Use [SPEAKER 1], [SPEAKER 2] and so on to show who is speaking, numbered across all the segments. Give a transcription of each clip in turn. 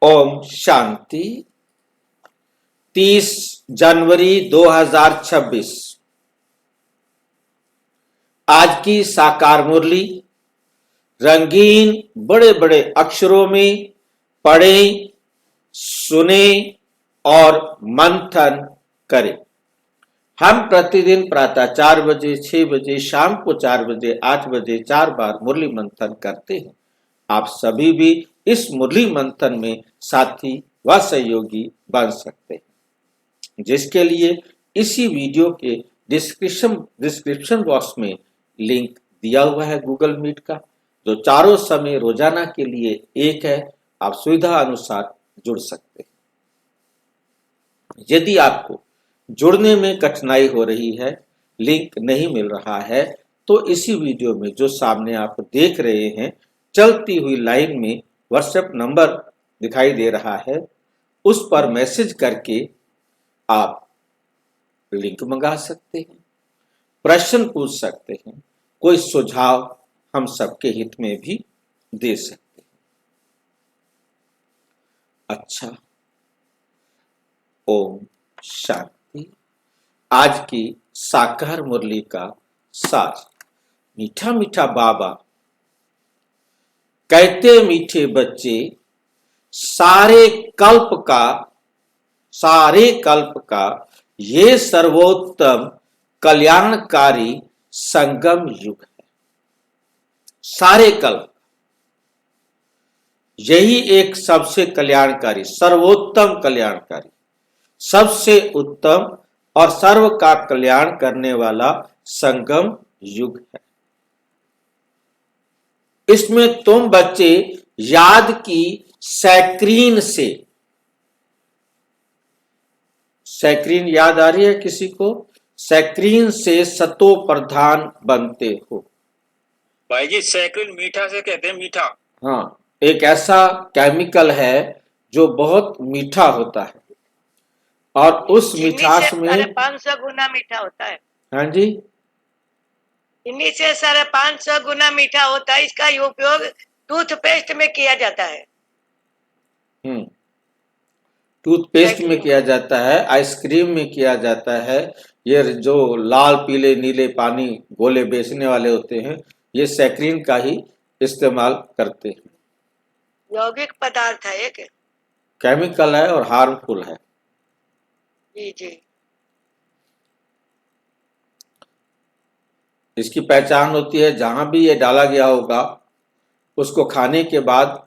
[SPEAKER 1] ओम शांति। 30 जनवरी 2026 आज की साकार मुरली रंगीन बड़े बड़े अक्षरों में पढ़ें, सुने और मंथन करें। हम प्रतिदिन प्रातः 4 बजे, 6 बजे, शाम को 4 बजे, 8 बजे 4 बार मुरली मंथन करते हैं। आप सभी भी इस मुरली मंथन में साथी व सहयोगी बन सकते हैं, जिसके लिए इसी वीडियो के डिस्क्रिप्शन बॉक्स में लिंक दिया हुआ है गूगल मीट का, जो चारों समय रोजाना के लिए एक है। आप सुविधा अनुसार जुड़ सकते हैं। यदि आपको जुड़ने में कठिनाई हो रही है, लिंक नहीं मिल रहा है, तो इसी वीडियो में जो सामने आप देख रहे हैं चलती हुई लाइन में व्हाट्सएप नंबर दिखाई दे रहा है, उस पर मैसेज करके आप लिंक मंगा सकते हैं, प्रश्न पूछ सकते हैं, कोई सुझाव हम सबके हित में भी दे सकते हैं। अच्छा, ओम शांति। आज की साकार मुरली का सार। मीठा मीठा बाबा कहते, मीठे बच्चे, सारे कल्प का ये सर्वोत्तम कल्याणकारी संगम युग है। सारे कल्प, यही एक सबसे कल्याणकारी, सर्वोत्तम कल्याणकारी, सबसे उत्तम और सर्व का कल्याण करने वाला संगम युग है। इसमें तुम बच्चे याद की सैक्रीन से, सैक्रीन याद आ रही है किसी को? सैक्रीन से सतो प्रधान बनते हो।
[SPEAKER 2] भाई जी, सैक्रीन मीठा से कहते हैं, मीठा।
[SPEAKER 1] हाँ, एक ऐसा केमिकल है जो बहुत मीठा होता है और उस मिठास में
[SPEAKER 3] 500 गुना मीठा होता है।
[SPEAKER 1] हाँ जी,
[SPEAKER 3] चीनी से 550 गुना मीठा होता है। इसका उपयोग टूथपेस्ट में किया जाता है।
[SPEAKER 1] टूथपेस्ट में किया जाता है, आइसक्रीम में किया जाता है। ये जो लाल पीले नीले पानी गोले बेचने वाले होते हैं, ये सैक्रीन का ही इस्तेमाल करते हैं।
[SPEAKER 3] यौगिक पदार्थ है, एक
[SPEAKER 1] केमिकल है और हार्मफुल है।
[SPEAKER 3] जी जी।
[SPEAKER 1] इसकी पहचान होती है, जहां भी ये डाला गया होगा उसको खाने के बाद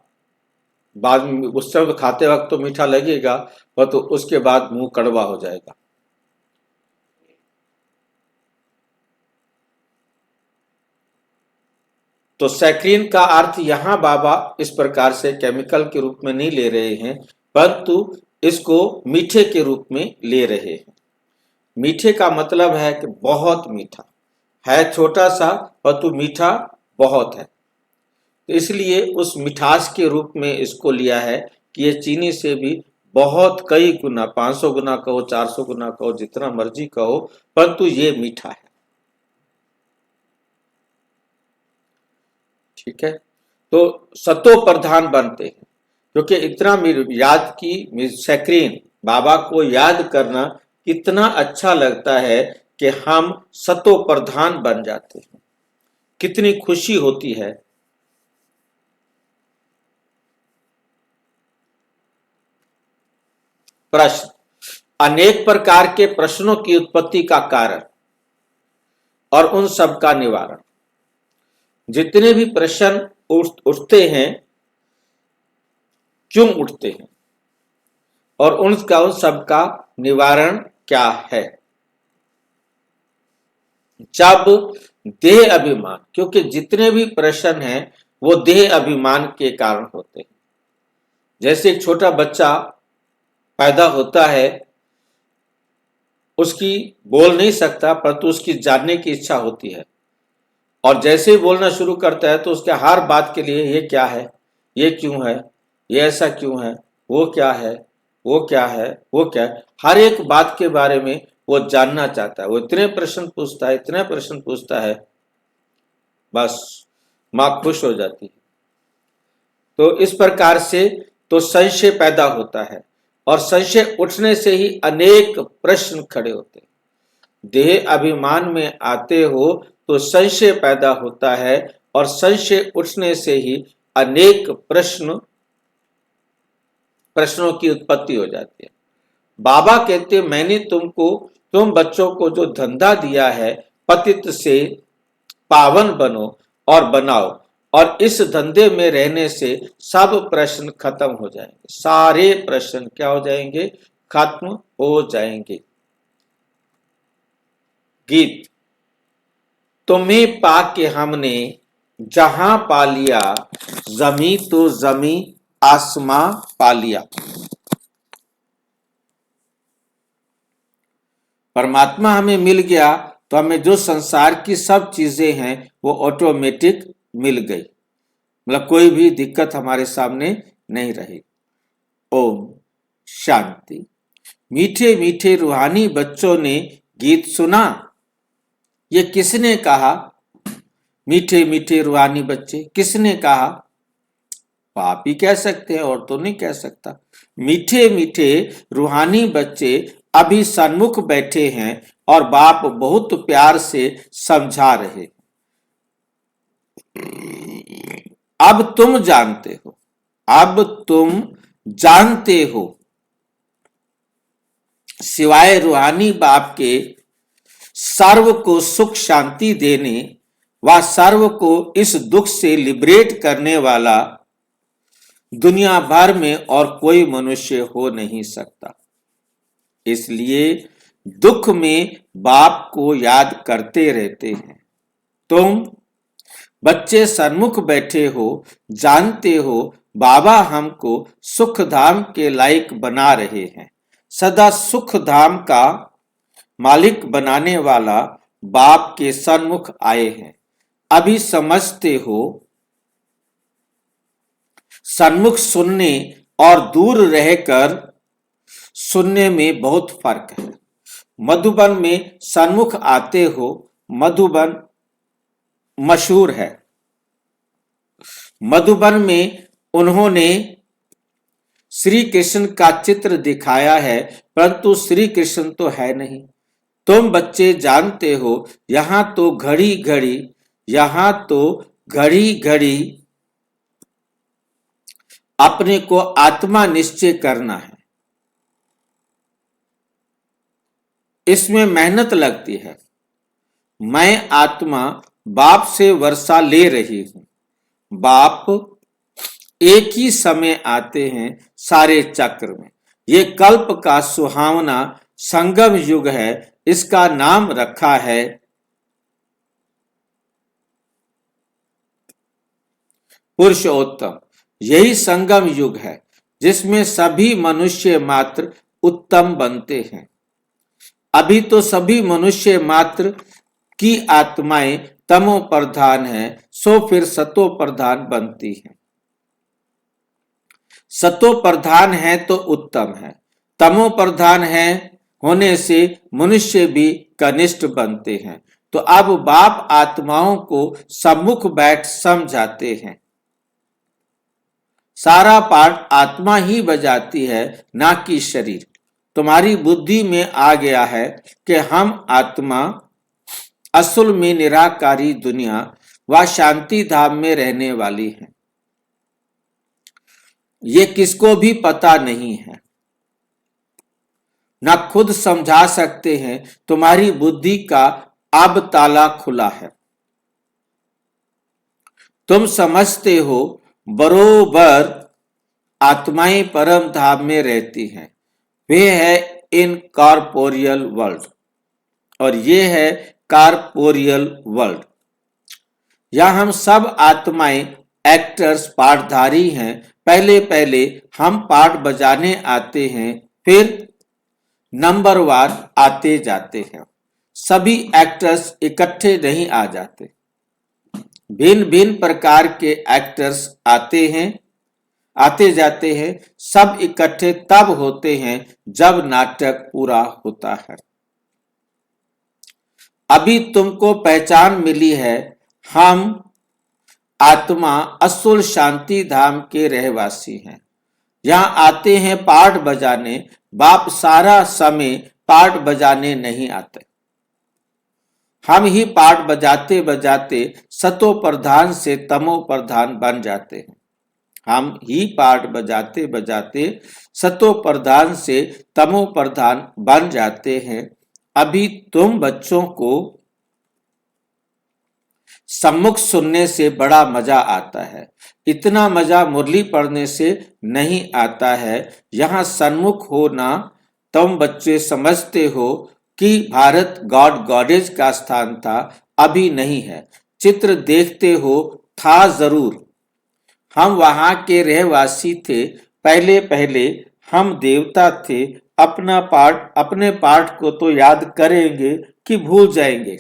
[SPEAKER 1] में, उस समय खाते वक्त तो मीठा लगेगा, पर तो उसके बाद मुंह कड़वा हो जाएगा। तो सैक्रीन का अर्थ यहां बाबा इस प्रकार से केमिकल के रूप में नहीं ले रहे हैं, परंतु इसको मीठे के रूप में ले रहे हैं। मीठे का मतलब है कि बहुत मीठा है, छोटा सा परंतु मीठा बहुत है। तो इसलिए उस मिठास के रूप में इसको लिया है कि ये चीनी से भी बहुत कई गुना, 500 गुना कहो, 400 गुना कहो, जितना मर्जी कहो, परंतु ये मीठा है। ठीक है, तो सतो प्रधान बनते हैं, क्योंकि इतना याद की सैक्रीन, बाबा को याद करना कितना अच्छा लगता है कि हम सतो प्रधान बन जाते हैं। कितनी खुशी होती है। प्रश्न। अनेक प्रकार के प्रश्नों की उत्पत्ति का कारण और उन सब का निवारण। जितने भी प्रश्न उठते हैं, क्यों उठते हैं और उन सब का निवारण क्या है? जब देह अभिमान, क्योंकि जितने भी प्रश्न हैं वो देह अभिमान के कारण होते हैं। जैसे एक छोटा बच्चा पैदा होता है, उसकी बोल नहीं सकता, परंतु उसकी जानने की इच्छा होती है, और जैसे ही बोलना शुरू करता है तो उसके हर बात के लिए ये क्या है, ये क्यों है, ये ऐसा क्यों है, वो क्या है, वो क्या है, वो क्या है, हर एक बात के बारे में वो जानना चाहता है। वो इतने प्रश्न पूछता है, इतने प्रश्न पूछता है, बस माँ खुश हो जाती है। तो इस प्रकार से तो संशय पैदा होता है और संशय उठने से ही अनेक प्रश्न खड़े होते हैं। देह अभिमान में आते हो तो संशय पैदा होता है और संशय उठने से ही अनेक प्रश्नों की उत्पत्ति हो जाती है। बाबा कहते मैंने तुम बच्चों को जो धंधा दिया है, पतित से पावन बनो और बनाओ, और इस धंधे में रहने से सब प्रश्न खत्म हो जाएंगे। सारे प्रश्न क्या हो जाएंगे? खत्म हो जाएंगे। गीत। तुम्हें पाके हमने जहां पा लिया, जमी तो जमी आसमां पा लिया। परमात्मा हमें मिल गया तो हमें जो संसार की सब चीजें हैं वो ऑटोमेटिक मिल गई, मतलब कोई भी दिक्कत हमारे सामने नहीं रही। ओम शांति। मीठे मीठे रूहानी बच्चों ने गीत सुना। ये किसने कहा? मीठे मीठे रूहानी बच्चे। किसने कहा? बाप ही कह सकते हैं, और तो नहीं कह सकता। मीठे मीठे रूहानी बच्चे अभी सन्मुख बैठे हैं और बाप बहुत प्यार से समझा रहे। अब तुम जानते हो, अब तुम जानते हो, सिवाय रूहानी बाप के सर्व को सुख शांति देने व सर्व को इस दुख से लिबरेट करने वाला दुनिया भर में और कोई मनुष्य हो नहीं सकता। इसलिए दुख में बाप को याद करते रहते हैं। तुम बच्चे सन्मुख बैठे हो, जानते हो बाबा हमको सुख धाम के लायक बना रहे हैं। सदा सुख धाम का मालिक बनाने वाला बाप के सन्मुख आए हैं। अभी समझते हो, सन्मुख सुनने और दूर रहकर सुनने में बहुत फर्क है। मधुबन में सन्मुख आते हो, मधुबन मशहूर है। मधुबन में उन्होंने श्री कृष्ण का चित्र दिखाया है, परंतु श्री कृष्ण तो है नहीं। तुम बच्चे जानते हो, यहां तो घड़ी घड़ी अपने को आत्मा निश्चय करना है। इसमें मेहनत लगती है। मैं आत्मा बाप से वर्षा ले रही हूं। बाप एक ही समय आते हैं सारे चक्र में। ये कल्प का सुहावना संगम युग है। इसका नाम रखा है पुरुषोत्तम। यही संगम युग है जिसमें सभी मनुष्य मात्र उत्तम बनते हैं। अभी तो सभी मनुष्य मात्र की आत्माएं तमो प्रधान है, सो फिर सतो प्रधान बनती हैं। सतो प्रधान है तो उत्तम है, तमो प्रधान है होने से मनुष्य भी कनिष्ठ बनते हैं। तो अब बाप आत्माओं को सम्मुख बैठ समझाते हैं। सारा पाठ आत्मा ही बजाती है, ना कि शरीर। तुम्हारी बुद्धि में आ गया है कि हम आत्मा असल में निराकारी दुनिया व शांति धाम में रहने वाली है। ये किसको भी पता नहीं है, ना खुद समझा सकते हैं। तुम्हारी बुद्धि का अब ताला खुला है। तुम समझते हो बरोबर आत्माएं परम धाम में रहती हैं। वे है इन कॉर्पोरियल वर्ल्ड और ये है कॉर्पोरियल वर्ल्ड। यहां हम सब आत्माएं एक्टर्स, पाठधारी हैं। पहले पहले हम पाठ बजाने आते हैं, फिर नंबरवार आते जाते हैं। सभी एक्टर्स इकट्ठे नहीं आ जाते। भिन्न भिन्न प्रकार के एक्टर्स आते जाते हैं। सब इकट्ठे तब होते हैं जब नाटक पूरा होता है। अभी तुमको पहचान मिली है, हम आत्मा असल शांति धाम के रहवासी हैं। यहाँ आते हैं पाठ बजाने, बाप सारा समय पाठ बजाने नहीं आते। हम ही पाठ बजाते बजाते सतो प्रधान से तमो प्रधान बन जाते हैं। हम ही पाठ बजाते बजाते सतो प्रधान से तमो प्रधान बन जाते हैं। अभी तुम बच्चों को सम्मुख सुनने से बड़ा मजा आता है, इतना मजा मुरली पढ़ने से नहीं आता है। यहाँ सन्मुख होना तुम बच्चे समझते हो कि भारत गॉड गॉडेज का स्थान था, अभी नहीं है। चित्र देखते हो, था जरूर। हम वहां के रहवासी थे, पहले पहले हम देवता थे। अपने पाठ को तो याद करेंगे कि भूल जाएंगे।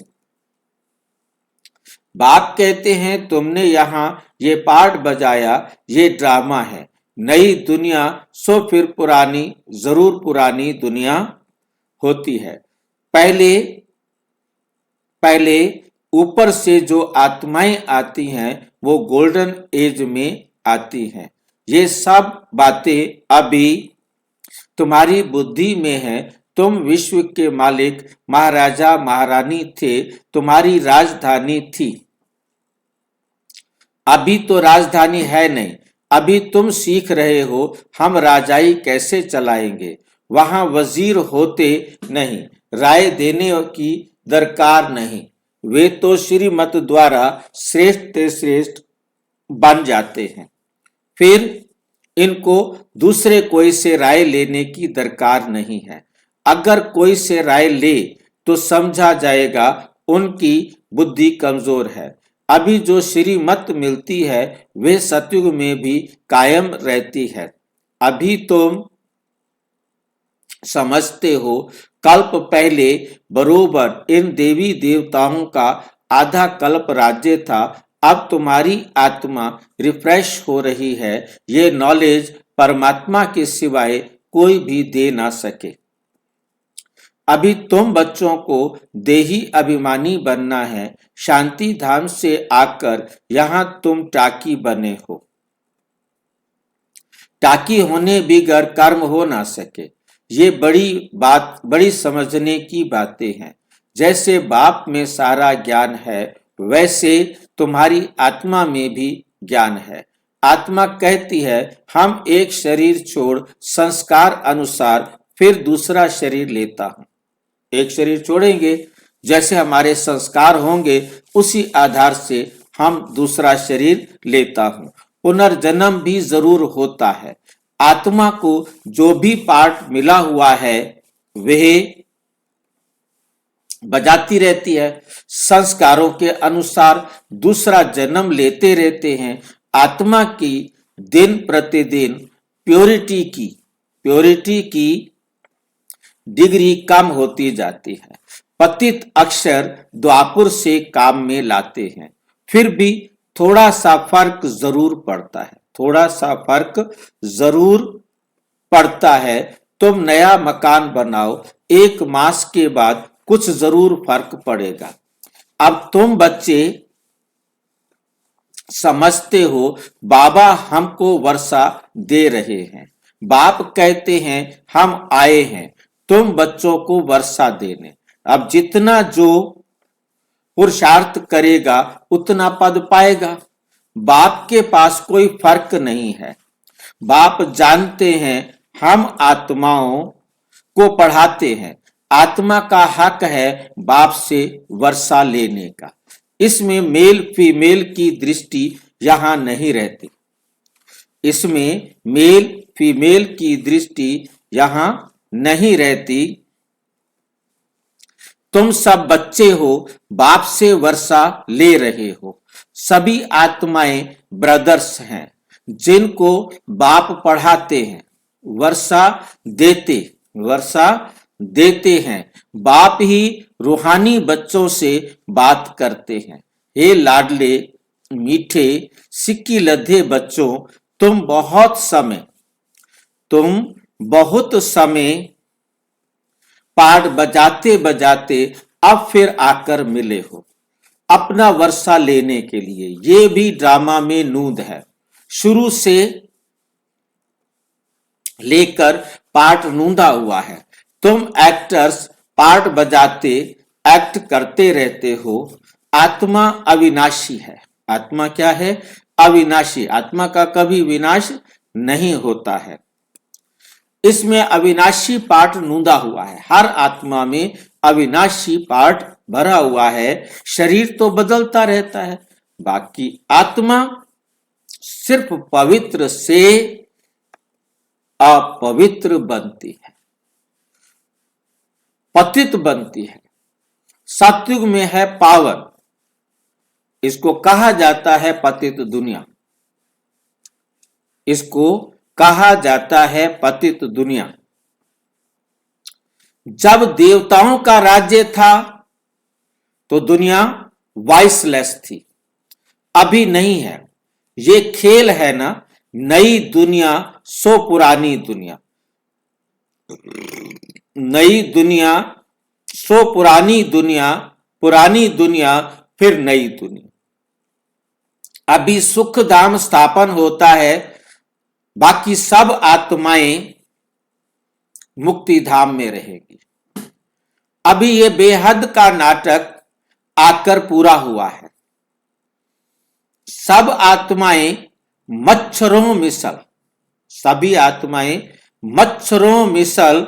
[SPEAKER 1] बाप कहते हैं तुमने यहाँ ये पाठ बजाया, ये ड्रामा है। नई दुनिया सो फिर पुरानी, जरूर पुरानी दुनिया होती है। पहले ऊपर से जो आत्माएं आती हैं वो गोल्डन एज में आती हैं। ये सब बातें अभी तुम्हारी बुद्धि में है। तुम विश्व के मालिक महाराजा महारानी थे, तुम्हारी राजधानी थी। अभी तो राजधानी है नहीं, अभी तुम सीख रहे हो हम राजाई कैसे चलाएंगे। वहां वजीर होते नहीं, राय देने की दरकार नहीं, वे तो श्रीमत द्वारा श्रेष्ठ से श्रेष्ठ बन जाते हैं। फिर इनको दूसरे कोई से राय लेने की दरकार नहीं है। अगर कोई से राय ले तो समझा जाएगा उनकी बुद्धि कमजोर है। अभी जो श्रीमत मिलती है वे सतयुग में भी कायम रहती है। अभी तुम समझते हो कल्प पहले बरोबर इन देवी देवताओं का आधा कल्प राज्य था। अब तुम्हारी आत्मा रिफ्रेश हो रही है। ये नॉलेज परमात्मा के सिवाय कोई भी दे ना सके। अभी तुम बच्चों को देही अभिमानी बनना है। शांति धाम से आकर यहाँ तुम टाकी बने हो। टाकी होने बिगर कर्म हो ना सके। ये बड़ी समझने की बातें हैं। जैसे बाप में सारा ज्ञान है वैसे तुम्हारी आत्मा में भी ज्ञान है। आत्मा कहती है हम एक शरीर छोड़ संस्कार अनुसार फिर दूसरा शरीर लेता हूं। एक शरीर छोड़ेंगे, जैसे हमारे संस्कार होंगे उसी आधार से हम दूसरा शरीर लेता हूं। पुनर्जन्म भी जरूर होता है। आत्मा को जो भी पाठ मिला हुआ है वह बजाती रहती है। संस्कारों के अनुसार दूसरा जन्म लेते रहते हैं। आत्मा की दिन प्रतिदिन प्योरिटी की डिग्री कम होती जाती है। पतित अक्षर द्वापुर से काम में लाते हैं, फिर भी थोड़ा सा फर्क जरूर पड़ता है। तुम नया मकान बनाओ, 1 मास के बाद कुछ जरूर फर्क पड़ेगा। अब तुम बच्चे समझते हो बाबा हमको वर्षा दे रहे हैं। बाप कहते हैं हम आए हैं तुम बच्चों को वर्षा देने। अब जितना जो पुरुषार्थ करेगा उतना पद पाएगा। बाप के पास कोई फर्क नहीं है। बाप जानते हैं हम आत्माओं को पढ़ाते हैं। आत्मा का हक है बाप से वर्षा लेने का। इसमें मेल फीमेल की दृष्टि यहां नहीं रहती। तुम सब बच्चे हो, बाप से वर्षा ले रहे हो। सभी आत्माएं ब्रदर्स हैं जिनको बाप पढ़ाते हैं, वर्षा देते हैं। बाप ही रूहानी बच्चों से बात करते हैं। हे लाडले मीठे सिक्की लद्धे बच्चों, तुम बहुत समय पाठ बजाते बजाते अब फिर आकर मिले हो अपना वर्षा लेने के लिए। ये भी ड्रामा में नूद है। शुरू से लेकर पार्ट नूंदा हुआ है। तुम एक्टर्स पार्ट बजाते एक्ट करते रहते हो। आत्मा अविनाशी है। आत्मा क्या है? अविनाशी। आत्मा का कभी विनाश नहीं होता है। इसमें अविनाशी पार्ट नूंदा हुआ है। हर आत्मा में अविनाशी पार्ट भरा हुआ है। शरीर तो बदलता रहता है, बाकी आत्मा सिर्फ पवित्र से अपवित्र बनती है, पतित बनती है। सतयुग में है पावन, इसको कहा जाता है पतित दुनिया। इसको कहा जाता है पतित दुनिया। जब देवताओं का राज्य था तो दुनिया वॉइसलेस थी, अभी नहीं है। ये खेल है ना, नई दुनिया सो पुरानी दुनिया, नई दुनिया सो पुरानी दुनिया, पुरानी दुनिया फिर नई दुनिया। अभी सुख धाम स्थापन होता है, बाकी सब आत्माएं मुक्ति धाम में रहेगी। अभी ये बेहद का नाटक आकर पूरा हुआ है। सब आत्माएं मच्छरों मिसल, सभी आत्माएं मच्छरों मिसल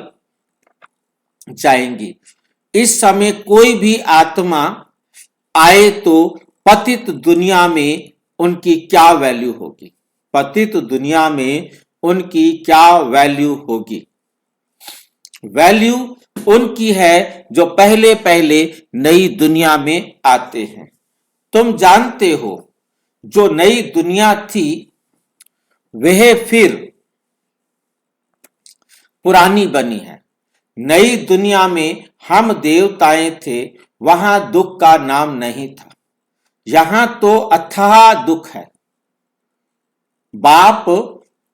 [SPEAKER 1] जाएंगी। इस समय कोई भी आत्मा आए तो पतित दुनिया में उनकी क्या वैल्यू होगी? पतित दुनिया में उनकी क्या वैल्यू होगी? वैल्यू उनकी है जो पहले पहले नई दुनिया में आते हैं। तुम जानते हो, जो नई दुनिया थी वह फिर पुरानी बनी है। नई दुनिया में हम देवताएं थे, वहां दुख का नाम नहीं था। यहां तो अथाह दुख है। बाप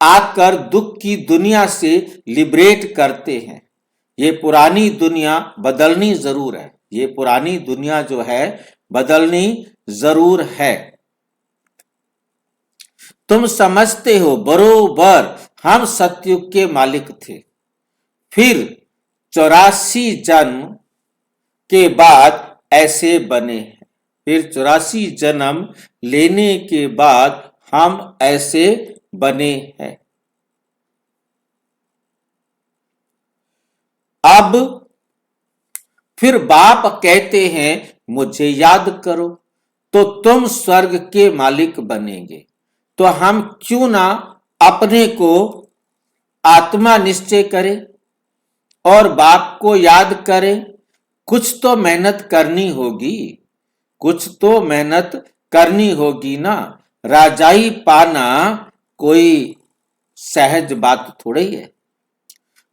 [SPEAKER 1] आकर दुख की दुनिया से लिबरेट करते हैं। ये पुरानी दुनिया बदलनी जरूर है। ये पुरानी दुनिया जो है बदलनी जरूर है। तुम समझते हो बरोबर हम सतयुग के मालिक थे, फिर 84 जन्म के बाद ऐसे बने हैं। फिर 84 जन्म लेने के बाद हम ऐसे बने हैं। अब फिर बाप कहते हैं मुझे याद करो, तो तुम स्वर्ग के मालिक बनेंगे। तो हम क्यों ना अपने को आत्मा निश्चय करें और बाप को याद करें। कुछ तो मेहनत करनी होगी, कुछ तो मेहनत करनी होगी ना। राजाई पाना कोई सहज बात थोड़ी है।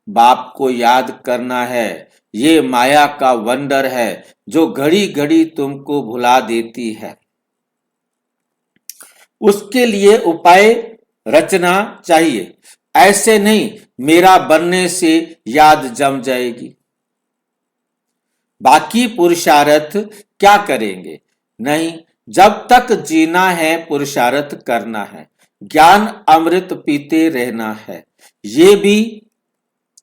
[SPEAKER 1] बाप को याद करना है, ये माया का वंडर है जो घड़ी घड़ी तुमको भुला देती है। उसके लिए उपाय रचना चाहिए। ऐसे नहीं मेरा बनने से याद जम जाएगी। बाकी पुरुषार्थ क्या करेंगे? नहीं, जब तक जीना है पुरुषार्थ करना है, ज्ञान अमृत पीते रहना है। ये भी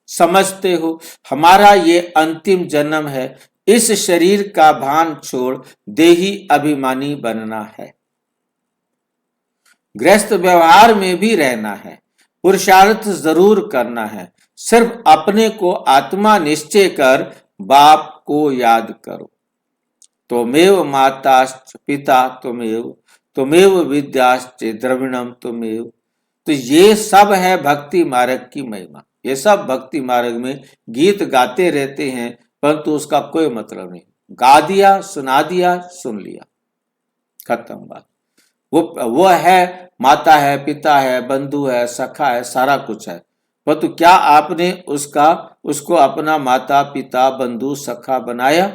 [SPEAKER 1] समझते हो, हमारा ये अंतिम जन्म है। इस शरीर का भान छोड़ देही अभिमानी बनना है। गृहस्थ व्यवहार में भी रहना है, पुरुषार्थ जरूर करना है। सिर्फ अपने को आत्मा निश्चय कर बाप को याद करो। त्वमेव माताश्च पिता त्वमेव, त्वमेव विद्याश्च द्रविणम त्वमेव। तो ये सब है भक्ति मार्ग की महिमा। ये सब भक्ति मार्ग में गीत गाते रहते हैं, परंतु उसका कोई मतलब नहीं। गा दिया, सुना दिया, सुन लिया, खत्म बात। वो है, माता है, पिता है, बंधु है, सखा है, सारा कुछ है, परंतु क्या आपने उसको अपना माता पिता बंधु सखा बनाया?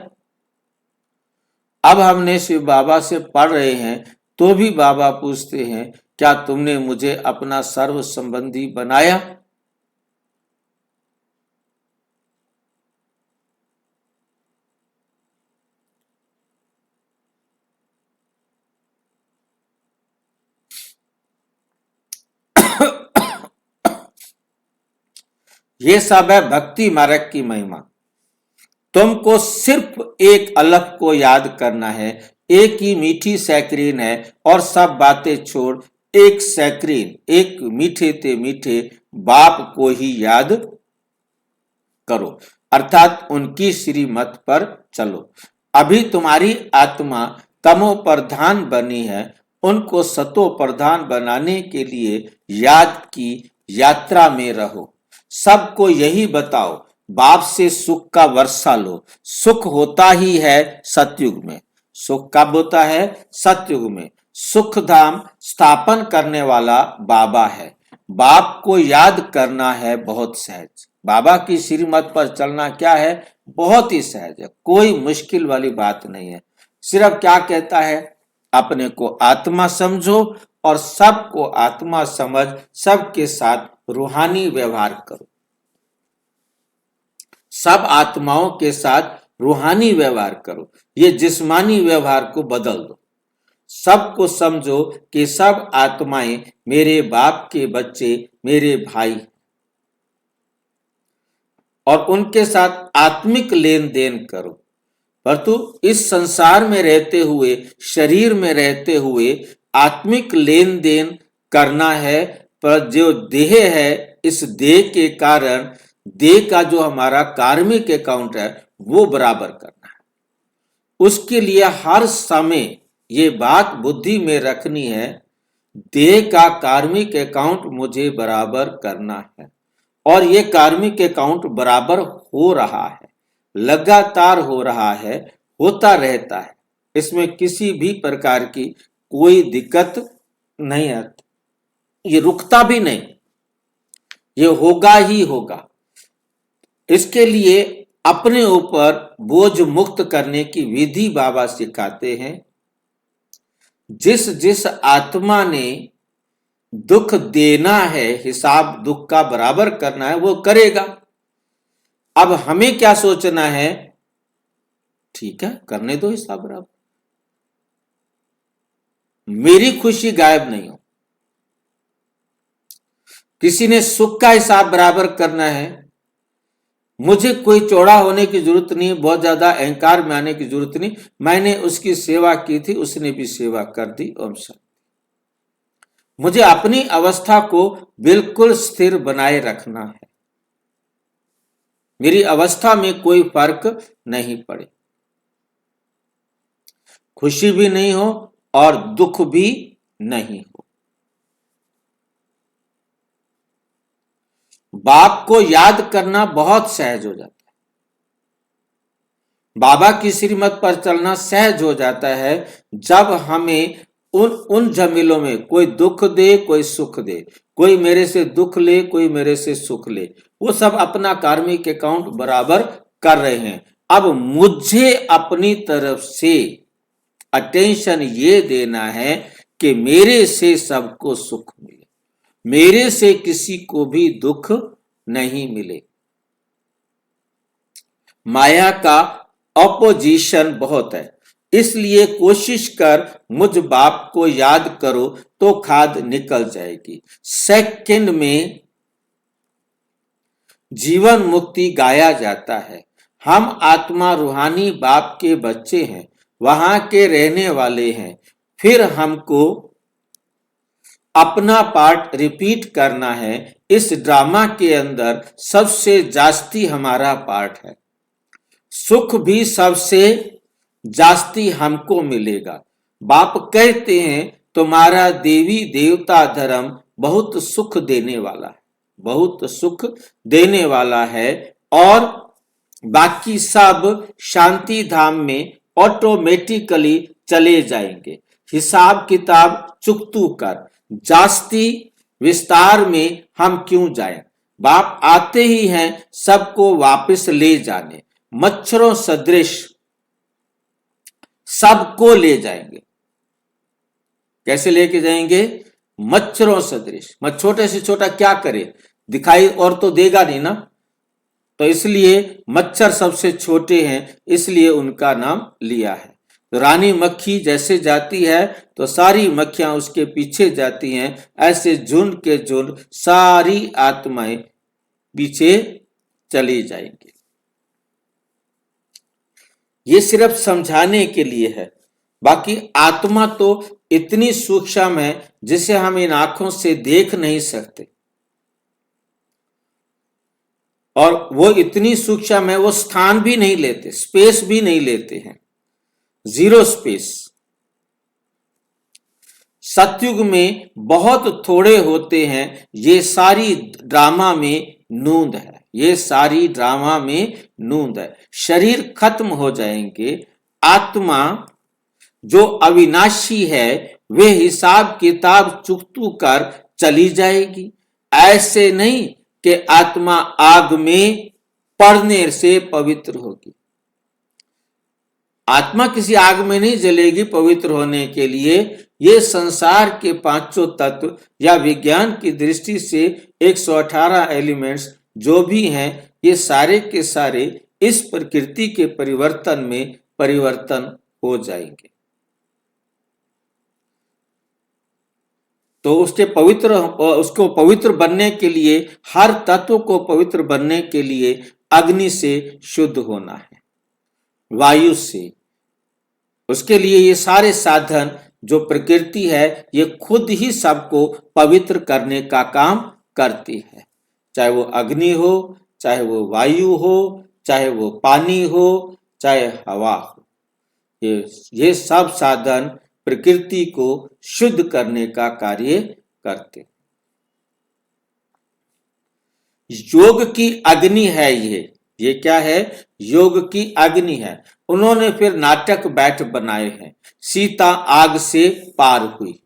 [SPEAKER 1] अब हमने शिव बाबा से पढ़ रहे हैं तो भी बाबा पूछते हैं, क्या तुमने मुझे अपना सर्व संबंधी बनाया? ये सब है भक्ति मार्ग की महिमा। तुमको सिर्फ एक अलग को याद करना है, एक ही मीठी सैकरीन है और सब बातें छोड़ एक सैकरीन, एक मीठे ते मीठे बाप को ही याद करो, अर्थात उनकी श्रीमत पर चलो। अभी तुम्हारी आत्मा तमो प्रधान बनी है, उनको सतो प्रधान बनाने के लिए याद की यात्रा में रहो। सबको यही बताओ, बाप से सुख का वर्षा लो। सुख होता ही है सतयुग में। सुख कब होता है? सतयुग में। सुख धाम स्थापन करने वाला बाबा है। बाप को याद करना है बहुत सहज। बाबा की श्रीमत पर चलना क्या है? बहुत ही सहज है, कोई मुश्किल वाली बात नहीं है। सिर्फ क्या कहता है? अपने को आत्मा समझो और सबको आत्मा समझ सबके साथ रूहानी व्यवहार करो। सब आत्माओं के साथ रूहानी व्यवहार करो। ये जिस्मानी व्यवहार को बदल दो। सबको समझो कि सब आत्माएं मेरे बाप के बच्चे, मेरे भाई, और उनके साथ आत्मिक लेन देन करो। परंतु इस संसार में रहते हुए, शरीर में रहते हुए आत्मिक लेन देन करना है। पर जो देह है, इस देह के कारण देह का जो हमारा कार्मिक अकाउंट है वो बराबर करना है। उसके लिए हर समय ये बात बुद्धि में रखनी है, देह का कार्मिक अकाउंट मुझे बराबर करना है। और ये कार्मिक अकाउंट बराबर हो रहा है, लगातार हो रहा है, होता रहता है। इसमें किसी भी प्रकार की कोई दिक्कत नहीं आती, ये रुकता भी नहीं, ये होगा ही होगा। इसके लिए अपने ऊपर बोझ मुक्त करने की विधि बाबा सिखाते हैं। जिस जिस आत्मा ने दुख देना है, हिसाब दुख का बराबर करना है, वो करेगा। अब हमें क्या सोचना है? ठीक है, करने दो हिसाब बराबर, मेरी खुशी गायब नहीं हो। किसी ने सुख का हिसाब बराबर करना है, मुझे कोई चौड़ा होने की जरूरत नहीं, बहुत ज्यादा अहंकार में आने की जरूरत नहीं। मैंने उसकी सेवा की थी, उसने भी सेवा कर दी। ओम शांति। मुझे अपनी अवस्था को बिल्कुल स्थिर बनाए रखना है, मेरी अवस्था में कोई फर्क नहीं पड़े, खुशी भी नहीं हो और दुख भी नहीं हो। बाप को याद करना बहुत सहज हो जाता है। बाबा की श्रीमत पर चलना सहज हो जाता है जब हमें उन झमेलों में कोई दुख दे, कोई सुख दे, कोई मेरे से दुख ले, कोई मेरे से सुख ले, वो सब अपना कार्मिक अकाउंट बराबर कर रहे हैं। अब मुझे अपनी तरफ से अटेंशन ये देना है कि मेरे से सबको सुख मिले, मेरे से किसी को भी दुख नहीं मिले। माया का ऑपोजिशन बहुत है, इसलिए कोशिश कर मुझ बाप को याद करो तो खाद निकल जाएगी। सेकंड में जीवन मुक्ति गाया जाता है। हम आत्मा रूहानी बाप के बच्चे हैं, वहां के रहने वाले हैं। फिर हमको अपना पार्ट रिपीट करना है। इस ड्रामा के अंदर सबसे जास्ती हमारा पार्ट है। सुख भी सबसे जास्ती हमको मिलेगा। बाप कहते हैं तुम्हारा देवी देवता धर्म बहुत सुख देने वाला है, बहुत सुख देने वाला है, और बाकी सब शांति धाम में ऑटोमेटिकली चले जाएंगे। हिसाब किताब चुकतू कर, जास्ती विस्तार में हम क्यों जाएं? बाप आते ही हैं सबको वापस ले जाने, मच्छरों सदृश सबको ले जाएंगे। कैसे लेके जाएंगे? मच्छरों सदृश। छोटे से छोटा क्या करे, दिखाई और तो देगा नहीं ना, तो इसलिए मच्छर सबसे छोटे हैं, इसलिए उनका नाम लिया है। तो रानी मक्खी जैसे जाती है तो सारी मक्खियां उसके पीछे जाती हैं। ऐसे झुंड के झुंड सारी आत्माएं पीछे चली जाएंगी। ये सिर्फ समझाने के लिए है, बाकी आत्मा तो इतनी सूक्ष्म है जिसे हम इन आंखों से देख नहीं सकते, और वो इतनी सूक्ष्म है वो स्थान भी नहीं लेते, स्पेस भी नहीं लेते हैं, जीरो स्पेस। सतयुग में बहुत थोड़े होते हैं, ये सारी ड्रामा में नूंद है, ये सारी ड्रामा में नूंद है। शरीर खत्म हो जाएंगे, आत्मा जो अविनाशी है वे हिसाब किताब चुकतू कर चली जाएगी। ऐसे नहीं कि आत्मा आग में पड़ने से पवित्र होगी। आत्मा किसी आग में नहीं जलेगी पवित्र होने के लिए। ये संसार के पांचों तत्व या विज्ञान की दृष्टि से 118 एलिमेंट्स जो भी हैं, ये सारे के सारे इस प्रकृति के परिवर्तन में परिवर्तन हो जाएंगे। तो उसको पवित्र बनने के लिए, हर तत्व को पवित्र बनने के लिए अग्नि से शुद्ध होना है, वायु से। उसके लिए ये सारे साधन जो प्रकृति है ये खुद ही सबको पवित्र करने का काम करती है, चाहे वो अग्नि हो, चाहे वो वायु हो, चाहे वो पानी हो, चाहे हवा हो। ये सब साधन प्रकृति को शुद्ध करने का कार्य करते। योग की अग्नि है ये क्या है? योग की अग्नि है। उन्होंने फिर नाटक बैठ बनाए हैं। सीता आग से पार हुई,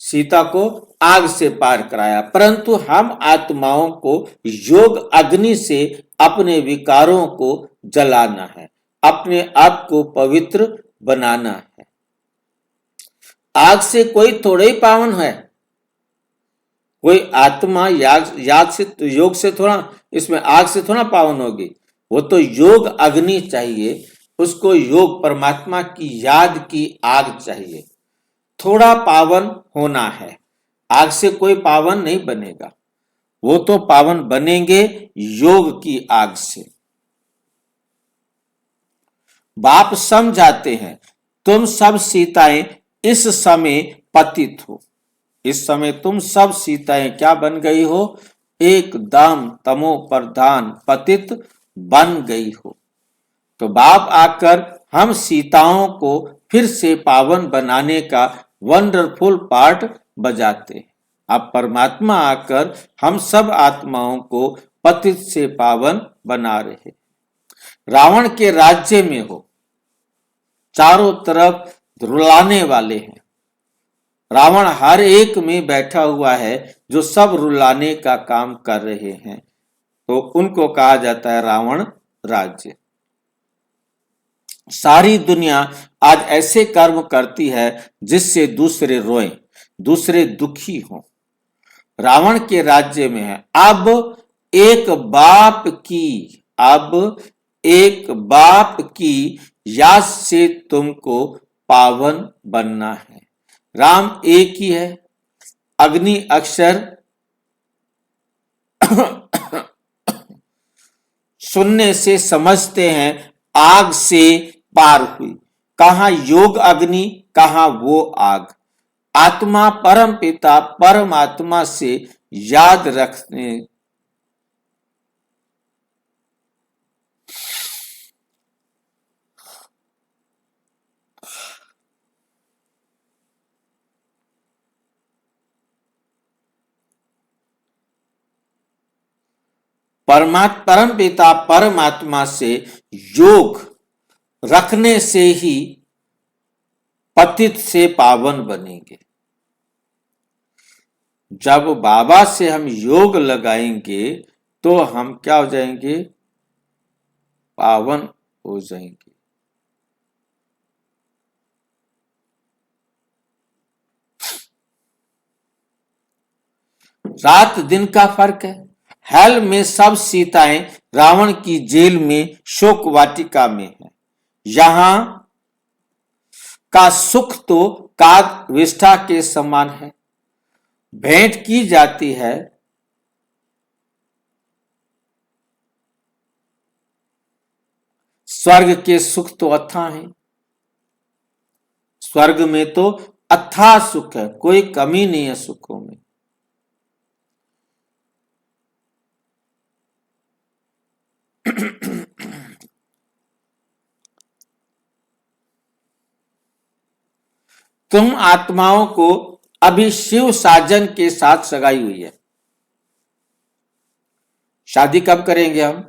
[SPEAKER 1] सीता को आग से पार कराया, परंतु हम आत्माओं को योग अग्नि से अपने विकारों को जलाना है, अपने आप को पवित्र बनाना है। आग से कोई थोड़ा ही पावन है, कोई आत्मा योग से थोड़ा, इसमें आग से थोड़ा पावन होगी। वो तो योग अग्नि चाहिए, उसको योग परमात्मा की याद की आग चाहिए। थोड़ा पावन होना है, आग से कोई पावन नहीं बनेगा, वो तो पावन बनेंगे योग की आग से। बाप समझाते हैं, तुम सब सीताएं इस समय पतित हो। इस समय तुम सब सीताएं क्या बन गई हो? एकदम तमो प्रधान पतित बन गई हो। तो बाप आकर हम सीताओं को फिर से पावन बनाने का वंडरफुल पार्ट बजाते हैं। अब परमात्मा आकर हम सब आत्माओं को पतित से पावन बना रहे। रावण के राज्य में हो, चारों तरफ रुलाने वाले हैं। रावण हर एक में बैठा हुआ है जो सब रुलाने का काम कर रहे हैं, तो उनको कहा जाता है रावण राज्य। सारी दुनिया आज ऐसे कर्म करती है जिससे दूसरे रोएं, दूसरे दुखी हों। रावण के राज्य में है। अब एक बाप की याद से तुमको पावन बनना है। राम एक ही है। अग्नि अक्षर सुनने से समझते हैं आग से पार हुई। कहां योग अग्नि, कहां वो आग। आत्मा परम पिता परमात्मा से याद रखने परम पिता परमात्मा से योग रखने से ही पतित से पावन बनेंगे। जब बाबा से हम योग लगाएंगे तो हम क्या हो जाएंगे? पावन हो जाएंगे। रात दिन का फर्क है। हेल में सब सीताएं रावण की जेल में शोक वाटिका में है। यहां का सुख तो काग विष्ठा के समान है। भेंट की जाती है स्वर्ग के सुख तो अथाह हैं, स्वर्ग में तो अथाह सुख है, कोई कमी नहीं है सुखों में। तुम आत्माओं को अभी शिव साजन के साथ सगाई हुई है। शादी कब करेंगे हम?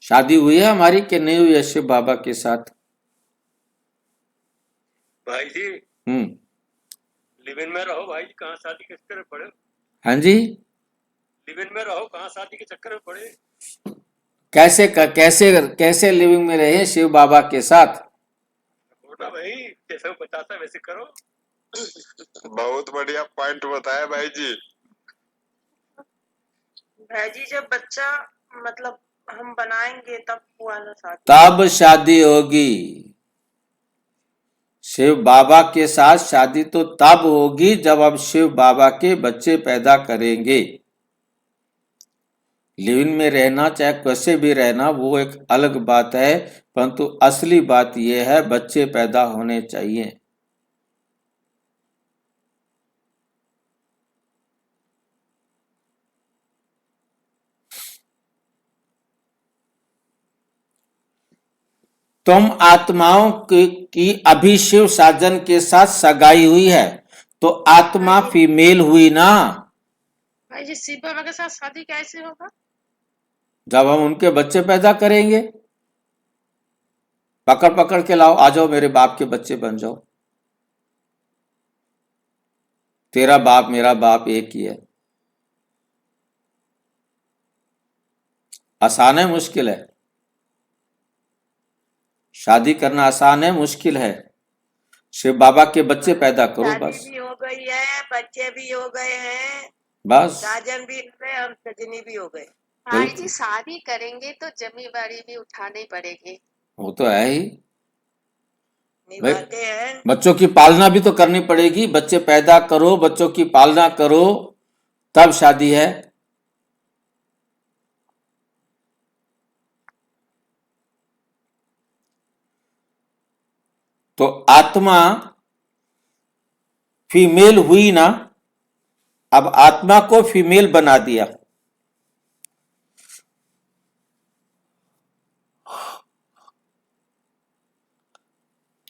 [SPEAKER 1] शादी हुई है हमारी कि नहीं हुई है शिव बाबा के साथ?
[SPEAKER 4] भाई जी
[SPEAKER 1] हम्म।
[SPEAKER 4] लिव इन में रहो भाई जी, कहाँ शादी के चक्कर में पड़े?
[SPEAKER 1] हाँ जी,
[SPEAKER 4] लिव इन में रहो, कहाँ शादी के चक्कर में पड़े?
[SPEAKER 1] कैसे कैसे लिविंग में रहे शिव बाबा के साथ?
[SPEAKER 4] बोला भाई जैसे वो बताता है वैसे करो।
[SPEAKER 5] बहुत बढ़िया पॉइंट बताया भाई जी।
[SPEAKER 6] भाई जी जब बच्चा मतलब हम बनाएंगे तब हुआ ना शादी।
[SPEAKER 1] तब शादी होगी। शिव बाबा के साथ शादी तो तब होगी जब अब शिव बाबा के बच्चे पैदा करेंगे। लिविंग में रहना चाहे कैसे भी रहना वो एक अलग बात है, परंतु असली बात यह है बच्चे पैदा होने चाहिए। तुम आत्माओं की अभी शिव साजन के साथ सगाई हुई है, तो आत्मा फीमेल हुई ना।
[SPEAKER 6] भाई जी शिव बाबा के साथ शादी कैसे होगा?
[SPEAKER 1] जब हम उनके बच्चे पैदा करेंगे, पकड़ पकड़ के लाओ, आ जाओ मेरे बाप के बच्चे बन जाओ। तेरा बाप मेरा बाप एक ही है। आसान है मुश्किल है? शादी करना आसान है मुश्किल है? शिव बाबा के बच्चे पैदा करो
[SPEAKER 3] शादी
[SPEAKER 1] बस।
[SPEAKER 3] भी हो गई है, बच्चे भी हो गए हैं,
[SPEAKER 1] बस
[SPEAKER 3] साजन भी हो गए, हम सजनी भी हो गए।
[SPEAKER 6] भाई जी शादी करेंगे तो जिम्मेवारी भी उठानी पड़ेगी।
[SPEAKER 1] वो तो है ही,
[SPEAKER 3] निभाते हैं।
[SPEAKER 1] बच्चों की पालना भी तो करनी पड़ेगी। बच्चे पैदा करो, बच्चों की पालना करो, तब शादी है। तो आत्मा फीमेल हुई ना, अब आत्मा को फीमेल बना दिया।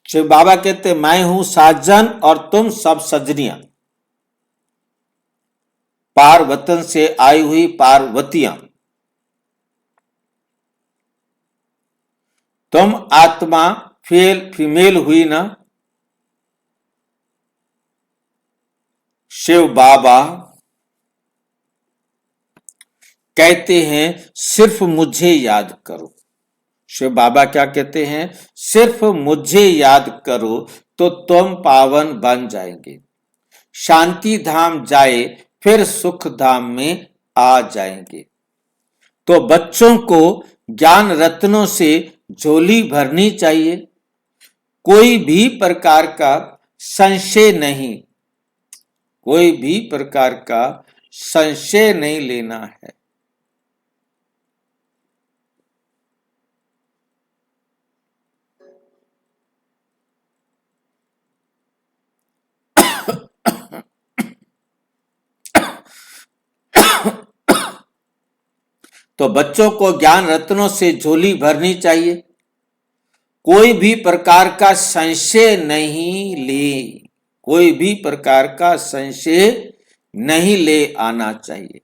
[SPEAKER 1] शिव बाबा कहते मैं हूं साजन और तुम सब सजनियां, पार वतन से आई हुई पार्वतियां। तुम आत्मा फीमेल हुई ना। शिव बाबा कहते हैं सिर्फ मुझे याद करो। शिव बाबा क्या कहते हैं? सिर्फ मुझे याद करो तो तुम पावन बन जाएंगे। शांति धाम जाए फिर सुख धाम में आ जाएंगे। तो बच्चों को ज्ञान रत्नों से झोली भरनी चाहिए, कोई भी प्रकार का संशय नहीं, कोई भी प्रकार का संशय नहीं लेना है। तो बच्चों को ज्ञान रत्नों से झोली भरनी चाहिए, कोई भी प्रकार का संशय नहीं ले, कोई भी प्रकार का संशय नहीं ले आना चाहिए,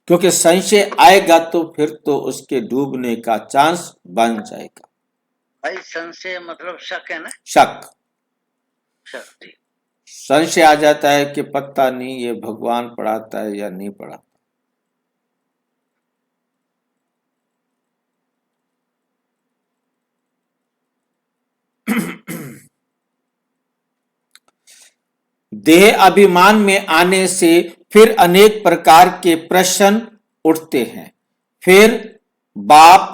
[SPEAKER 1] क्योंकि संशय आएगा तो फिर तो उसके डूबने का चांस बन जाएगा।
[SPEAKER 7] भाई संशय मतलब शक है ना?
[SPEAKER 1] शक,
[SPEAKER 7] शक।
[SPEAKER 1] संशय आ जाता है कि पता नहीं ये भगवान पढ़ाता है या नहीं पढ़ाता। देह अभिमान में आने से फिर अनेक प्रकार के प्रश्न उठते हैं। फिर बाप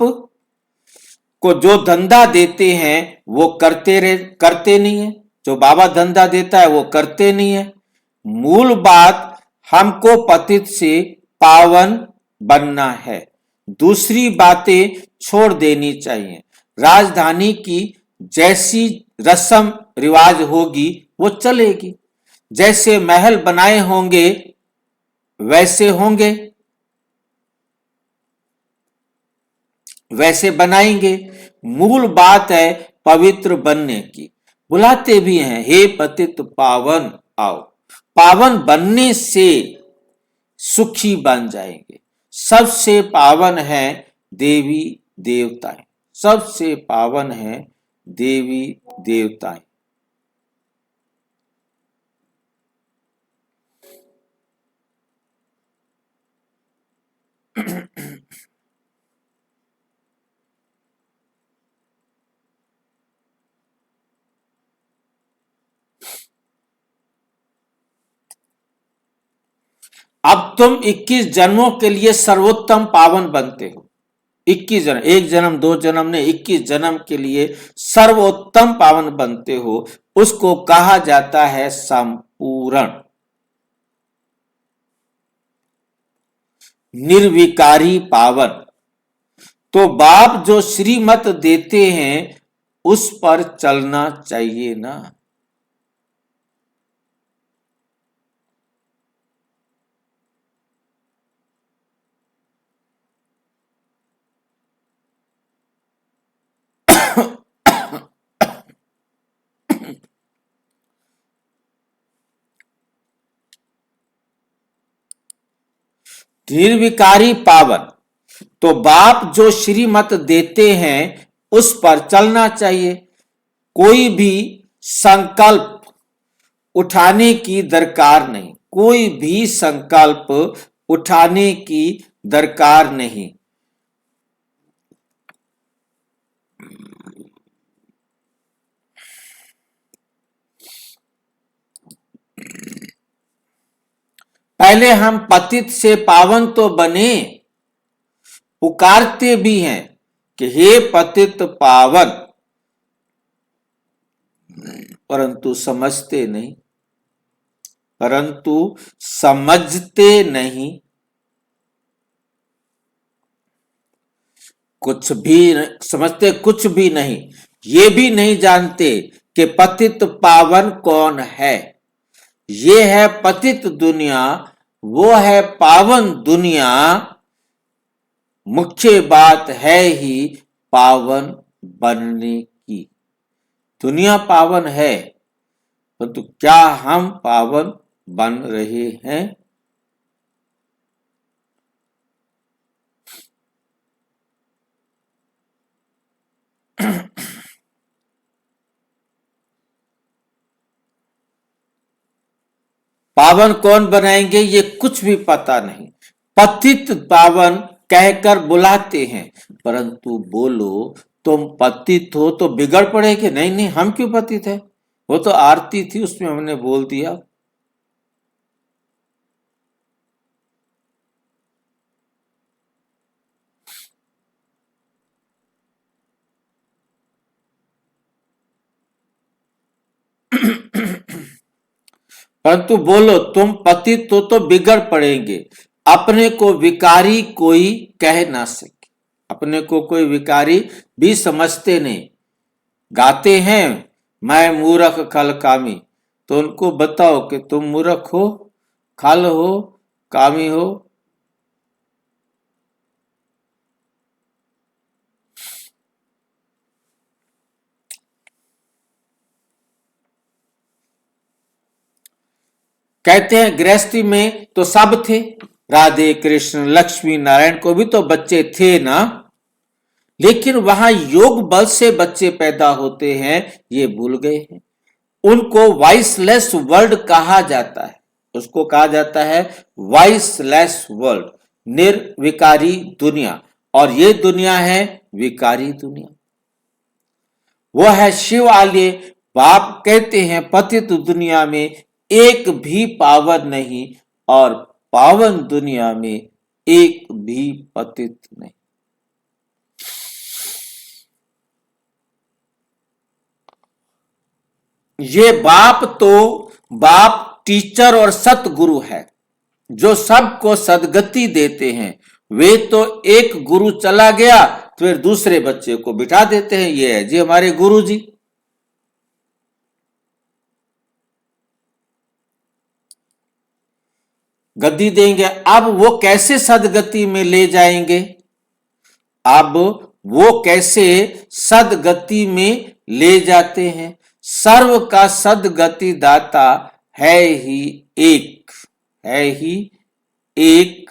[SPEAKER 1] को जो धंधा देते हैं वो करते नहीं है, जो बाबा धंधा देता है वो करते नहीं है। मूल बात हमको पतित से पावन बनना है। दूसरी बातें छोड़ देनी चाहिए। राजधानी की जैसी रस्म रिवाज होगी वो चलेगी। जैसे महल बनाए होंगे वैसे होंगे, वैसे बनाएंगे। मूल बात है पवित्र बनने की। बुलाते भी हैं, हे पतित पावन आओ। पावन बनने से सुखी बन जाएंगे। सबसे पावन है देवी देवताएं, सबसे पावन है देवी देवताएं। अब तुम 21 जन्मों के लिए सर्वोत्तम पावन बनते हो। 21 जन्म, एक जन्म दो जन्म ने, 21 जन्म के लिए सर्वोत्तम पावन बनते हो। उसको कहा जाता है संपूर्ण, निर्विकारी पावन। तो बाप जो श्रीमत देते हैं उस पर चलना चाहिए ना। निर्विकारी पावन, तो बाप जो श्रीमत देते हैं उस पर चलना चाहिए। कोई भी संकल्प उठाने की दरकार नहीं, कोई भी संकल्प उठाने की दरकार नहीं। पहले हम पतित से पावन तो बने, पुकारते भी हैं कि हे पतित पावन, परंतु समझते नहीं, परंतु समझते नहीं। कुछ भी समझते, कुछ भी नहीं। ये भी नहीं जानते कि पतित पावन कौन है। ये है पतित दुनिया, वो है पावन दुनिया। मुख्य बात है ही पावन बनने की। दुनिया पावन है, परंतु क्या हम पावन बन रहे हैं? पावन कौन बनाएंगे ये कुछ भी पता नहीं। पतित पावन कहकर बुलाते हैं, परंतु बोलो तुम पतित हो तो बिगड़ पड़ेगे। नहीं नहीं, हम क्यों पतित है? वो तो आरती थी, उसमें हमने बोल दिया। परंतु बोलो तुम पतित हो तो बिगड़ पड़ेंगे। अपने को विकारी कोई कह ना सके, अपने को कोई विकारी भी समझते नहीं। गाते हैं मैं मूर्ख खल कामी, तो उनको बताओ कि तुम मूर्ख हो, खल हो, कामी हो। कहते हैं गृहस्थी में तो सब थे, राधे कृष्ण लक्ष्मी नारायण को भी तो बच्चे थे ना। लेकिन वहां योग बल से बच्चे पैदा होते हैं, ये भूल गए हैं। उनको वॉइसलेस वर्ल्ड कहा जाता है, उसको कहा जाता है वॉइसलेस वर्ल्ड, निर्विकारी दुनिया। और ये दुनिया है विकारी दुनिया। वो है शिव आलय। बाप कहते हैं पतित दुनिया में एक भी पावन नहीं, और पावन दुनिया में एक भी पतित नहीं। ये बाप टीचर और सतगुरु है, जो सबको सदगति देते हैं। वे तो एक गुरु चला गया फिर दूसरे बच्चे को बिठा देते हैं, ये है जी हमारे गुरु जी। गद्दी देंगे, अब वो कैसे सदगति में ले जाएंगे? अब वो कैसे सदगति में ले जाते हैं? सर्व का सदगति दाता है ही एक, है ही एक।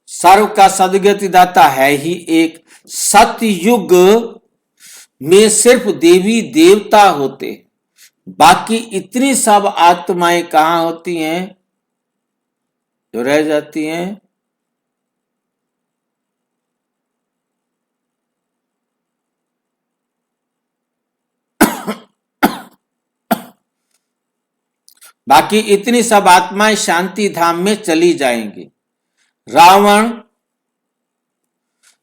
[SPEAKER 1] सर्व का सदगति दाता है ही एक। सतयुग में सिर्फ देवी देवता होते, बाकी इतनी सब आत्माएं कहां होती हैं जो रह जाती हैं? बाकी इतनी सब आत्माएं शांति धाम में चली जाएंगी। रावण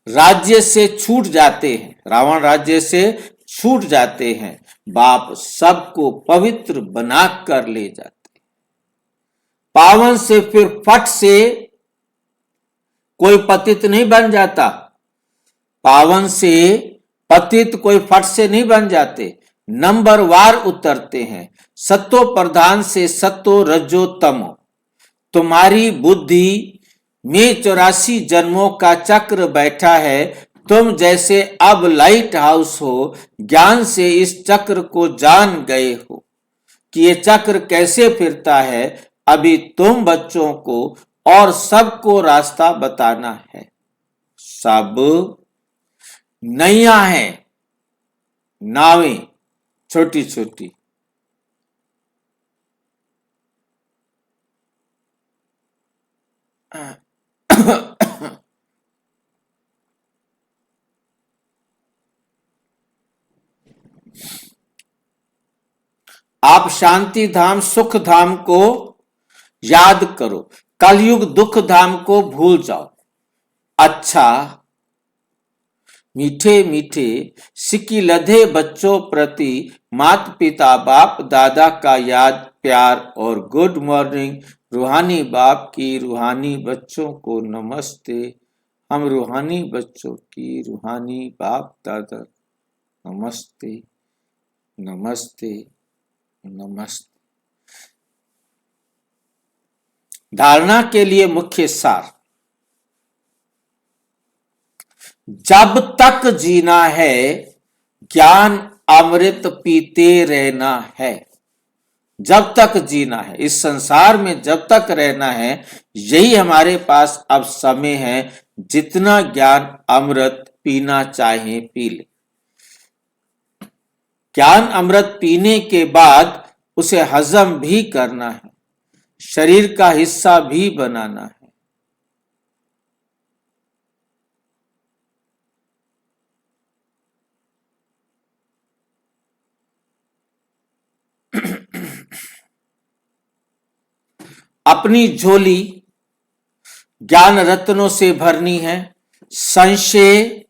[SPEAKER 1] राज्य से छूट जाते हैं, रावण राज्य से छूट जाते हैं, बाप सबको पवित्र बना कर ले जाते। पावन से फिर फट से कोई पतित नहीं बन जाता, पावन से पतित कोई फट से नहीं बन जाते, नंबर वार उतरते हैं। सत्तो प्रधान से सत्तो रजो तमो, तुम्हारी बुद्धि में 84 जन्मों का चक्र बैठा है। तुम जैसे अब लाइट हाउस हो, ज्ञान से इस चक्र को जान गए हो कि ये चक्र कैसे फिरता है। अभी तुम बच्चों को और सबको रास्ता बताना है। सब नैया है, नावें छोटी छोटी, आप शांति धाम सुख धाम को याद करो, कलयुग दुख धाम को भूल जाओ। अच्छा, मीठे मीठे सिक्की लधे बच्चों प्रति माता पिता बाप दादा का याद प्यार और गुड मॉर्निंग। रूहानी बाप की रूहानी बच्चों को नमस्ते। हम रूहानी बच्चों की रूहानी बाप दादा नमस्ते नमस्ते नमस्ते। धारणा के लिए मुख्य सार, जब तक जीना है ज्ञान अमृत पीते रहना है। जब तक जीना है इस संसार में, जब तक रहना है, यही हमारे पास अब समय है। जितना ज्ञान अमृत पीना चाहे पी ले। ज्ञान अमृत पीने के बाद उसे हजम भी करना है, शरीर का हिस्सा भी बनाना है। अपनी झोली ज्ञान रत्नों से भरनी है। संशय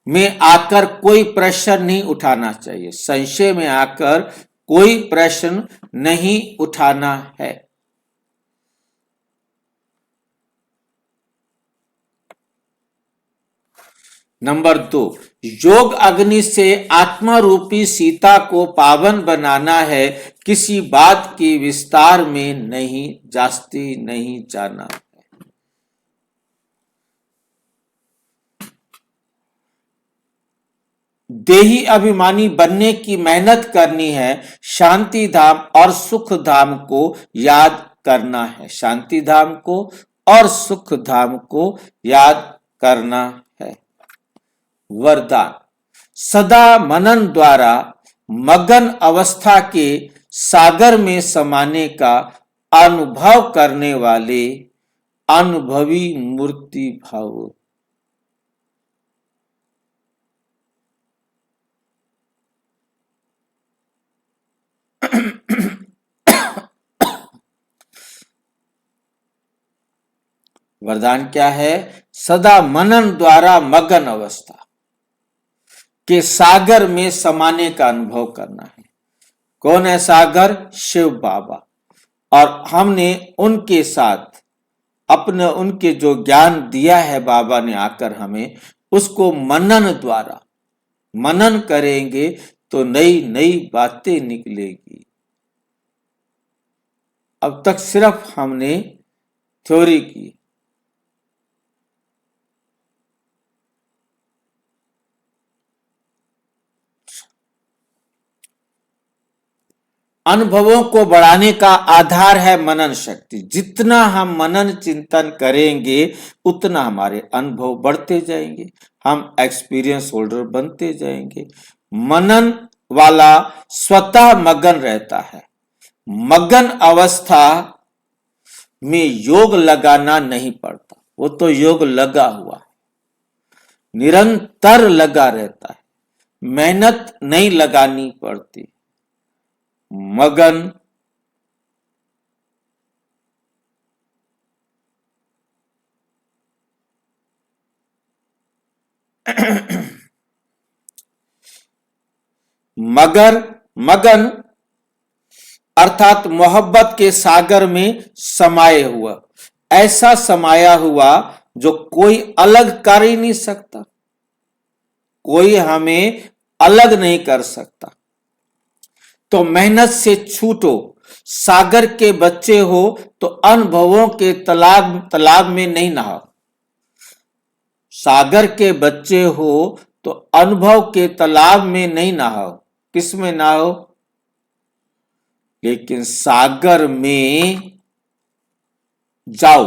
[SPEAKER 1] में आकर कोई प्रश्न नहीं उठाना चाहिए, संशय में आकर कोई प्रश्न नहीं उठाना है। नंबर 2, योग अग्नि से आत्मा रूपी सीता को पावन बनाना है। किसी बात के विस्तार में नहीं, जास्ती नहीं जाना है। देही अभिमानी बनने की मेहनत करनी है। शांति धाम और सुख धाम को याद करना है, शांति धाम को और सुख धाम को याद करना है। वरदान, सदा मनन द्वारा मगन अवस्था के सागर में समाने का अनुभव करने वाले अनुभवी मूर्ति भाव। वरदान क्या है? सदा मनन द्वारा मगन अवस्था के सागर में समाने का अनुभव करना है। कौन है सागर? शिव बाबा। और हमने उनके साथ अपने उनके जो ज्ञान दिया है बाबा ने आकर हमें, उसको मनन द्वारा मनन करेंगे तो नई नई बातें निकलेगी। अब तक सिर्फ हमने थ्योरी की। अनुभवों को बढ़ाने का आधार है मनन शक्ति। जितना हम मनन चिंतन करेंगे उतना हमारे अनुभव बढ़ते जाएंगे, हम एक्सपीरियंस होल्डर बनते जाएंगे। मनन वाला स्वतः मगन रहता है। मगन अवस्था में योग लगाना नहीं पड़ता, वो तो योग लगा हुआ, निरंतर लगा रहता है, मेहनत नहीं लगानी पड़ती। मगन मगन अर्थात मोहब्बत के सागर में समाये हुआ, ऐसा समाया हुआ जो कोई अलग कर ही नहीं सकता, कोई हमें अलग नहीं कर सकता। तो मेहनत से छूटो, सागर के बच्चे हो तो अनुभवों के तालाब में नहीं नहाओ। सागर के बच्चे हो तो अनुभव के तालाब में नहीं नहाओ। किस में नहाओ? लेकिन सागर में जाओ,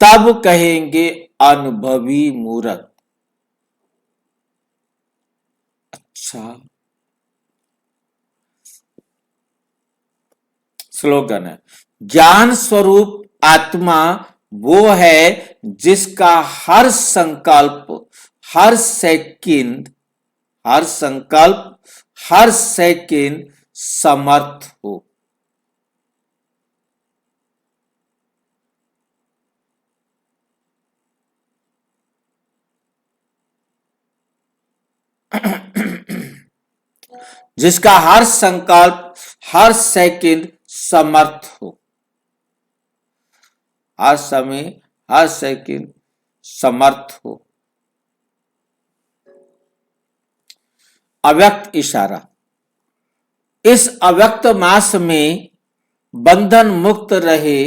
[SPEAKER 1] तब कहेंगे अनुभवी मूर्त। अच्छा, स्लोगन है, ज्ञान स्वरूप आत्मा वो है जिसका हर संकल्प, हर सेकंड, समर्थ हो। जिसका हर संकल्प, हर सेकंड समर्थ हो, हर समय, हर सेकंड समर्थ हो। अव्यक्त इशारा, इस अव्यक्त मास में बंधन मुक्त रहे,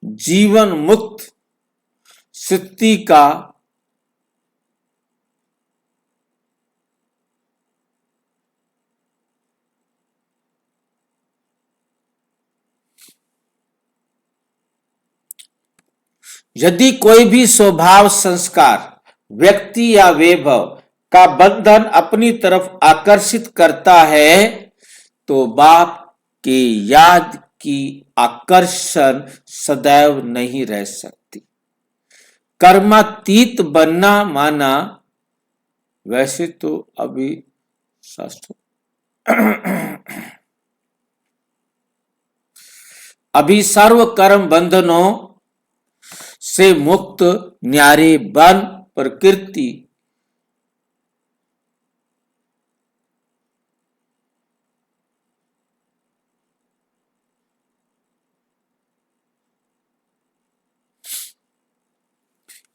[SPEAKER 1] जीवन मुक्त स्थिति का यदि कोई भी स्वभाव, संस्कार, व्यक्ति या वैभव का बंधन अपनी तरफ आकर्षित करता है तो बाप के याद की आकर्षण सदैव नहीं रह सकती। कर्मातीत बनना माना, वैसे तो अभी शास्त्र अभी सर्व कर्म बंधनों से मुक्त न्यारे बन प्रकृति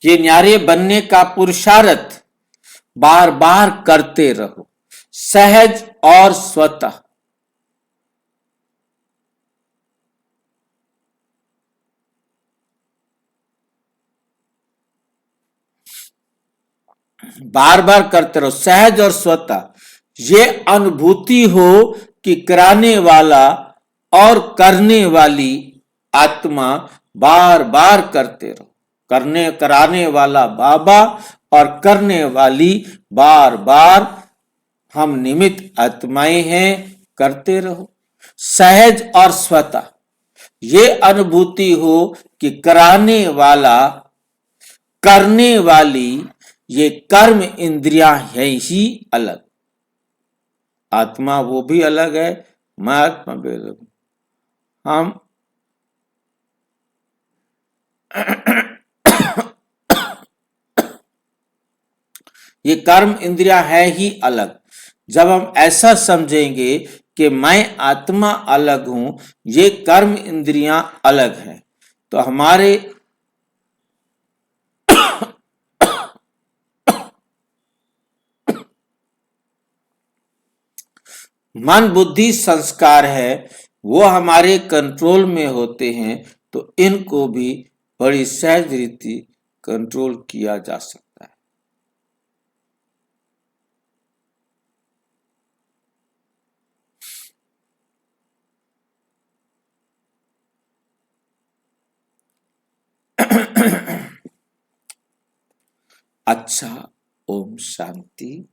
[SPEAKER 1] ये न्यारे बनने का पुरुषार्थ बार बार करते रहो, सहज और स्वतः। बार बार करते रहो, सहज और स्वतः। ये अनुभूति हो कि कराने वाला और करने वाली आत्मा बार बार करते रहो। कराने वाला बाबा और करने वाली बार बार हम निमित्त आत्माएं हैं, करते रहो। सहज और स्वतः ये अनुभूति हो कि कराने वाला, करने वाली, ये कर्म इंद्रियां है ही अलग। आत्मा वो भी अलग है, मैं आत्मा भी अलग हूं। हम ये कर्म इंद्रियां है ही अलग। जब हम ऐसा समझेंगे कि मैं आत्मा अलग हूं, ये कर्म इंद्रियां अलग हैं, तो हमारे मन बुद्धि संस्कार है, वो हमारे कंट्रोल में होते हैं, तो इनको भी बड़ी सहज रीति कंट्रोल किया जा सकता है। अच्छा, ओम शांति।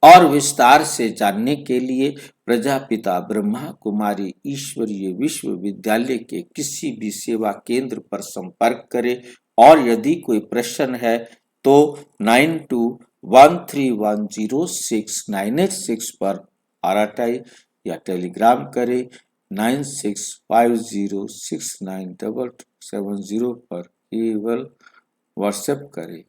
[SPEAKER 1] और विस्तार से जानने के लिए प्रजापिता ब्रह्मा कुमारी ईश्वरीय विश्वविद्यालय के किसी भी सेवा केंद्र पर संपर्क करें, और यदि कोई प्रश्न है तो 9213106986 पर RTI या टेलीग्राम करें, 9650692270 पर केवल व्हाट्सएप करें।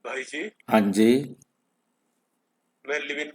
[SPEAKER 4] भाई जी
[SPEAKER 1] हाँ जी।
[SPEAKER 4] मैं लिव इन